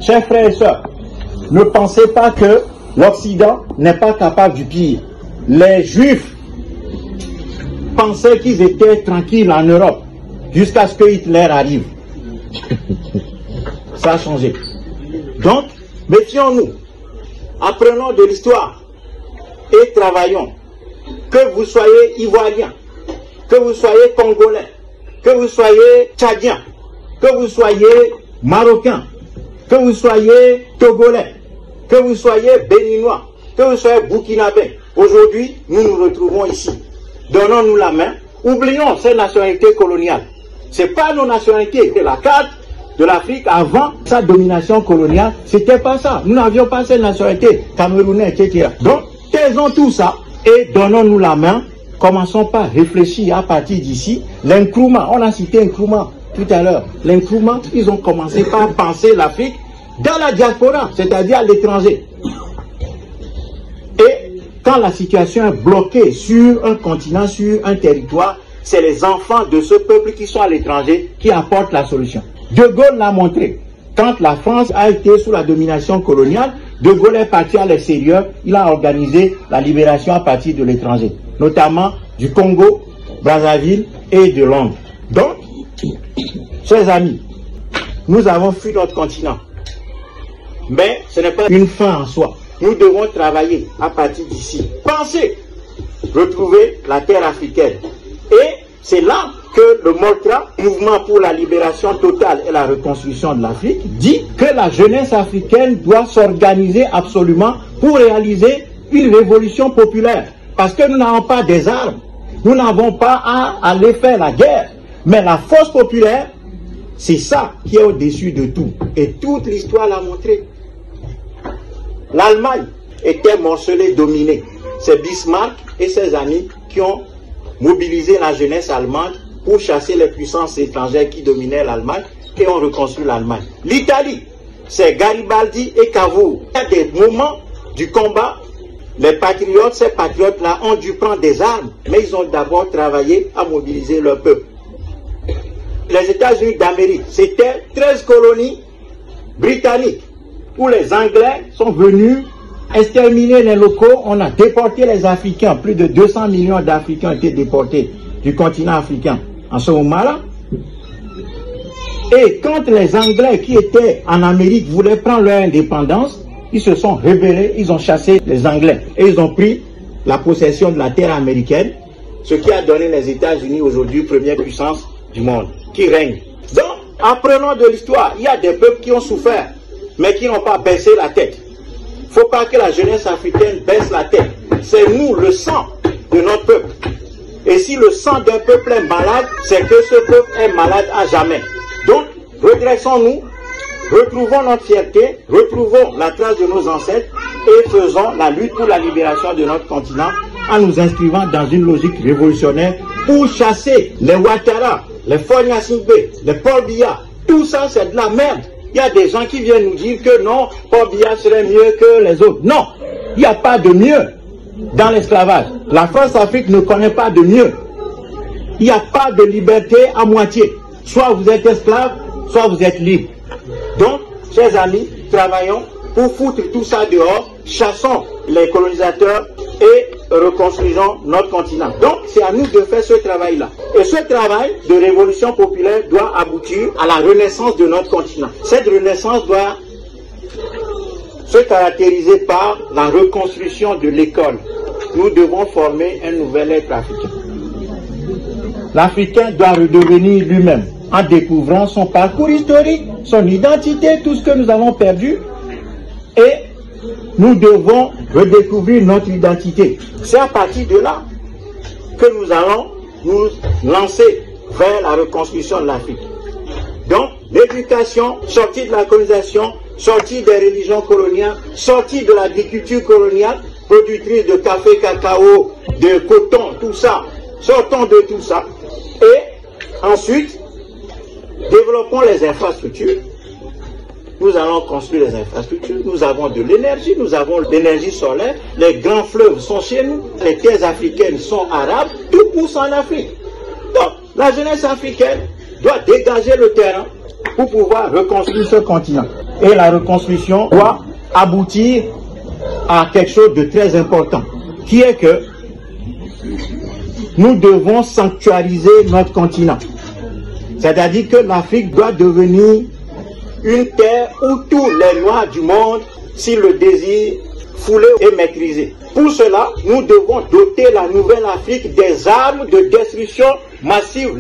Chers frères et sœurs, ne pensez pas que l'Occident n'est pas capable du pire. Les Juifs pensaient qu'ils étaient tranquilles en Europe jusqu'à ce que Hitler arrive. Ça a changé. Donc, méfions-nous, apprenons de l'histoire et travaillons. Que vous soyez Ivoirien, que vous soyez Congolais, que vous soyez Tchadien, que vous soyez Marocain, que vous soyez Togolais, que vous soyez Béninois, que vous soyez Burkinabé. Aujourd'hui, nous nous retrouvons ici. Donnons-nous la main. Oublions ces nationalités coloniales. Ce n'est pas nos nationalités. La carte de l'Afrique avant sa domination coloniale, c'était pas ça. Nous n'avions pas ces nationalités, Camerounais, etc. Donc, taisons tout ça et donnons-nous la main. Commençons par réfléchir à partir d'ici. L'Nkrumah, on a cité Nkrumah tout à l'heure. L'Nkrumah, ils ont commencé par penser l'Afrique dans la diaspora, c'est-à-dire à l'étranger. Et quand la situation est bloquée sur un continent, sur un territoire, c'est les enfants de ce peuple qui sont à l'étranger qui apportent la solution. De Gaulle l'a montré. Quand la France a été sous la domination coloniale, De Gaulle est parti à l'extérieur, il a organisé la libération à partir de l'étranger, notamment du Congo, Brazzaville et de Londres. Donc, chers amis, nous avons fui notre continent. Mais ce n'est pas une fin en soi. Nous devons travailler à partir d'ici. Pensez, retrouver la terre africaine. Et c'est là que le MOLTRA, Mouvement pour la libération totale et la reconstruction de l'Afrique, dit que la jeunesse africaine doit s'organiser absolument pour réaliser une révolution populaire. Parce que nous n'avons pas des armes, nous n'avons pas à aller faire la guerre. Mais la force populaire, c'est ça qui est au-dessus de tout. Et toute l'histoire l'a montré. L'Allemagne était morcelée, dominée. C'est Bismarck et ses amis qui ont mobilisé la jeunesse allemande pour chasser les puissances étrangères qui dominaient l'Allemagne et ont reconstruit l'Allemagne. L'Italie, c'est Garibaldi et Cavour. Il y a des moments du combat, les patriotes, ces patriotes-là ont dû prendre des armes, mais ils ont d'abord travaillé à mobiliser leur peuple. Les États-Unis d'Amérique, c'était 13 colonies britanniques où les Anglais sont venus exterminer les locaux. On a déporté les Africains. Plus de 200 millions d'Africains ont été déportés du continent africain en ce moment-là. Et quand les Anglais qui étaient en Amérique voulaient prendre leur indépendance, ils se sont rebellés, ils ont chassé les Anglais et ils ont pris la possession de la terre américaine, ce qui a donné les États-Unis aujourd'hui première puissance du monde, qui règne. Donc, apprenons de l'histoire. Il y a des peuples qui ont souffert, mais qui n'ont pas baissé la tête. Il ne faut pas que la jeunesse africaine baisse la tête. C'est nous, le sang de notre peuple. Et si le sang d'un peuple est malade, c'est que ce peuple est malade à jamais. Donc, redressons-nous, retrouvons notre fierté, retrouvons la trace de nos ancêtres et faisons la lutte pour la libération de notre continent en nous inscrivant dans une logique révolutionnaire pour chasser les Ouattara, les Faure Gnassingbé, les Paul Biya. Tout ça, c'est de la merde. Il y a des gens qui viennent nous dire que non, Paul Biya serait mieux que les autres. Non, il n'y a pas de mieux dans l'esclavage. La France-Afrique ne connaît pas de mieux. Il n'y a pas de liberté à moitié. Soit vous êtes esclave, soit vous êtes libre. Donc, chers amis, travaillons pour foutre tout ça dehors, chassons les colonisateurs et reconstruisons notre continent. Donc, c'est à nous de faire ce travail-là. Et ce travail de révolution populaire doit aboutir à la renaissance de notre continent. Cette renaissance doit se caractériser par la reconstruction de l'école. Nous devons former un nouvel être africain. L'Africain doit redevenir lui-même en découvrant son parcours historique, son identité, tout ce que nous avons perdu. Et nous devons redécouvrir notre identité. C'est à partir de là que nous allons nous lancer vers la reconstruction de l'Afrique. Donc, l'éducation, sortie de la colonisation, sortie des religions coloniales, sortie de l'agriculture coloniale, productrice de café, cacao, de coton, tout ça. Sortons de tout ça. Et ensuite, développons les infrastructures. Nous allons construire les infrastructures. Nous avons de l'énergie, nous avons l'énergie solaire. Les grands fleuves sont chez nous. Les terres africaines sont arabes. Tout pousse en Afrique. Donc, la jeunesse africaine doit dégager le terrain pour pouvoir reconstruire ce continent. Et la reconstruction doit aboutir à quelque chose de très important, qui est que nous devons sanctuariser notre continent. C'est-à-dire que l'Afrique doit devenir une terre où tous les Noirs du monde, s'ils le désirent, foulés et maîtrisés. Pour cela, nous devons doter la nouvelle Afrique des armes de destruction massive.